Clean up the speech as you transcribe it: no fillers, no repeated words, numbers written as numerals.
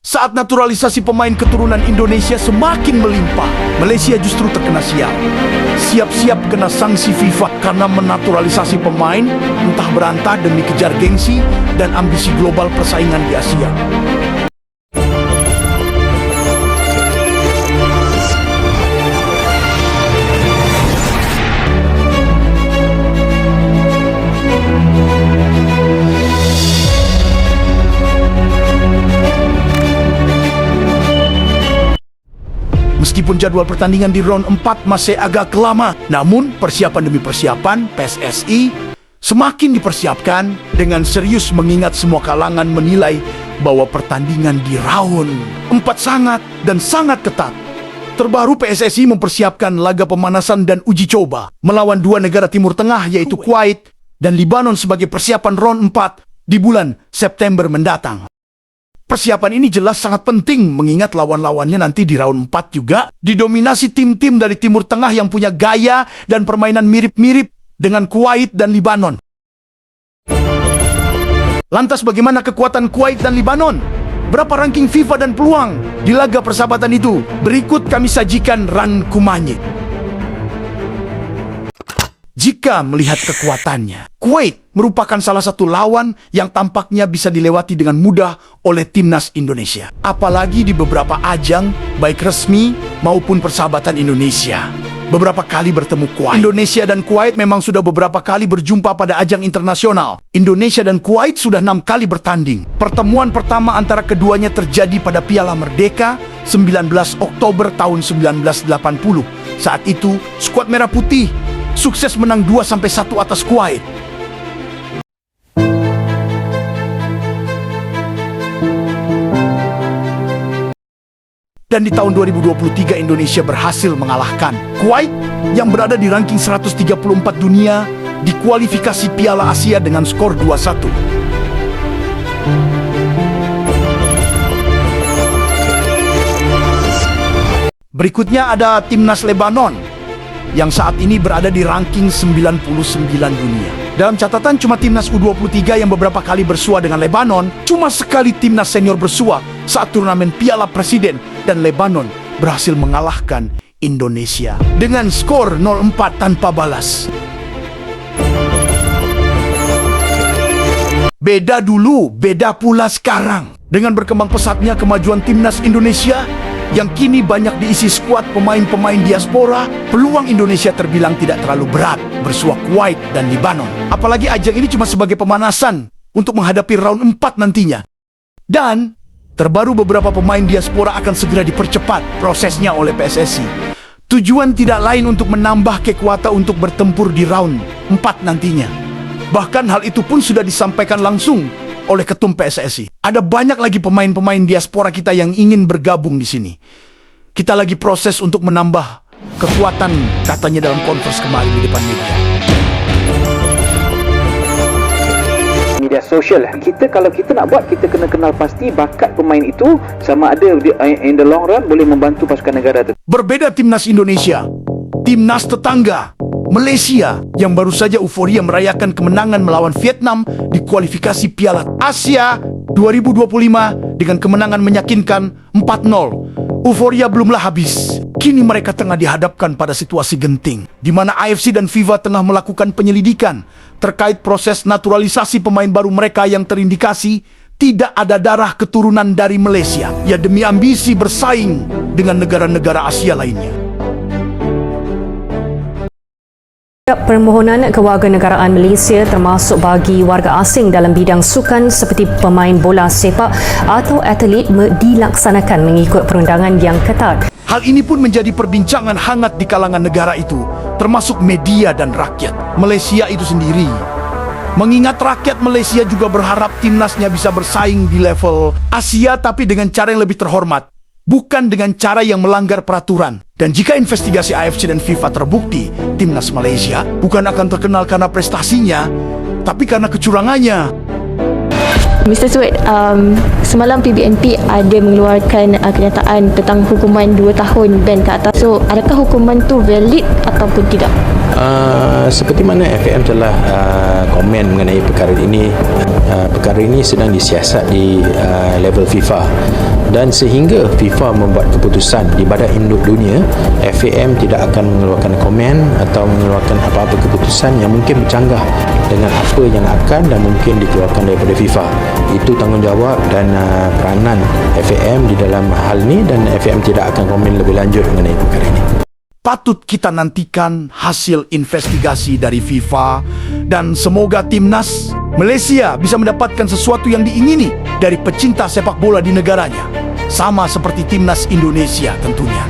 Saat naturalisasi pemain keturunan Indonesia semakin melimpah, Malaysia justru terkena sial. Siap-siap kena sanksi FIFA karena menaturalisasi pemain, entah berantah demi kejar gengsi dan ambisi global persaingan di Asia. Meskipun jadwal pertandingan di round 4 masih agak lama, namun persiapan demi persiapan PSSI semakin dipersiapkan dengan serius mengingat semua kalangan menilai bahwa pertandingan di round 4 sangat ketat. Terbaru PSSI mempersiapkan laga pemanasan dan uji coba melawan dua negara Timur Tengah yaitu Kuwait dan Libanon sebagai persiapan round 4 di bulan September mendatang. Persiapan ini jelas sangat penting mengingat lawan-lawannya nanti di round 4 juga didominasi tim-tim dari Timur Tengah yang punya gaya dan permainan mirip-mirip dengan Kuwait dan Libanon. Lantas bagaimana kekuatan Kuwait dan Libanon? Berapa ranking FIFA dan peluang di laga persahabatan itu? Berikut kami sajikan rangkumannya. Jika melihat kekuatannya, Kuwait merupakan salah satu lawan yang tampaknya bisa dilewati dengan mudah oleh timnas Indonesia. Apalagi di beberapa ajang, baik resmi maupun persahabatan Indonesia. Beberapa kali bertemu Kuwait. Indonesia dan Kuwait memang sudah beberapa kali berjumpa pada ajang internasional. Indonesia dan Kuwait sudah 6 kali bertanding. Pertemuan pertama antara keduanya terjadi pada Piala Merdeka 19 Oktober tahun 1980. Saat itu, skuad Merah Putih sukses menang 2-1 atas Kuwait. Dan di tahun 2023 Indonesia berhasil mengalahkan Kuwait yang berada di ranking 134 dunia di kualifikasi Piala Asia dengan skor 2-1. Berikutnya ada timnas Lebanon yang saat ini berada di ranking 99 dunia. Dalam catatan cuma timnas U23 yang beberapa kali bersua dengan Lebanon, cuma sekali timnas senior bersua saat turnamen Piala Presiden dan Lebanon berhasil mengalahkan Indonesia dengan skor 0-4 tanpa balas. Beda dulu, beda pula sekarang. Dengan berkembang pesatnya kemajuan timnas Indonesia yang kini banyak diisi skuad pemain-pemain diaspora, peluang Indonesia terbilang tidak terlalu berat bersua Kuwait dan Libanon. Apalagi ajang ini cuma sebagai pemanasan untuk menghadapi round 4 nantinya. Dan terbaru beberapa pemain diaspora akan segera dipercepat prosesnya oleh PSSI. Tujuan tidak lain untuk menambah kekuatan untuk bertempur di round 4 nantinya. Bahkan hal itu pun sudah disampaikan langsung oleh Ketum PSSI. Ada banyak lagi pemain-pemain diaspora kita yang ingin bergabung di sini. Kita lagi proses untuk menambah kekuatan, katanya dalam konferensi kemarin di depan media sosial. Kalau kita nak buat, kita kena kenal pasti bakat pemain itu sama ada in the long run boleh membantu pasukan negara itu. Berbeda timnas Indonesia, timnas tetangga Malaysia yang baru saja euforia merayakan kemenangan melawan Vietnam di kualifikasi Piala Asia 2025 dengan kemenangan meyakinkan 4-0. Euforia belumlah habis. Kini mereka tengah dihadapkan pada situasi genting, di mana AFC dan FIFA tengah melakukan penyelidikan terkait proses naturalisasi pemain baru mereka yang terindikasi tidak ada darah keturunan dari Malaysia, ya demi ambisi bersaing dengan negara-negara Asia lainnya. Permohonan kewarganegaraan Malaysia termasuk bagi warga asing dalam bidang sukan seperti pemain bola sepak atau atlet dilaksanakan mengikut perundangan yang ketat. Hal ini pun menjadi perbincangan hangat di kalangan negara itu, termasuk media dan rakyat Malaysia itu sendiri. Mengingat rakyat Malaysia juga berharap timnasnya bisa bersaing di level Asia tapi dengan cara yang lebih terhormat, bukan dengan cara yang melanggar peraturan. Dan jika investigasi AFC dan FIFA terbukti, timnas Malaysia bukan akan terkenal karena prestasinya, tapi karena kecurangannya. Mr. Sued, semalam PBNP ada mengeluarkan kenyataan tentang hukuman 2 tahun ban ke atas. So, adakah hukuman tu valid ataupun tidak? Seperti mana FAM telah komen mengenai perkara ini sedang disiasat di level FIFA Dan sehingga FIFA membuat keputusan di Badan Induk Dunia, FAM tidak akan mengeluarkan komen atau mengeluarkan apa-apa keputusan yang mungkin bercanggah dengan apa yang akan dan mungkin dikeluarkan daripada FIFA. Itu tanggungjawab dan peranan FAM di dalam hal ini, dan FAM tidak akan komen lebih lanjut mengenai perkara ini. Patut kita nantikan hasil investigasi dari FIFA dan semoga timnas Malaysia bisa mendapatkan sesuatu yang diingini dari pecinta sepak bola di negaranya. Sama seperti timnas Indonesia tentunya.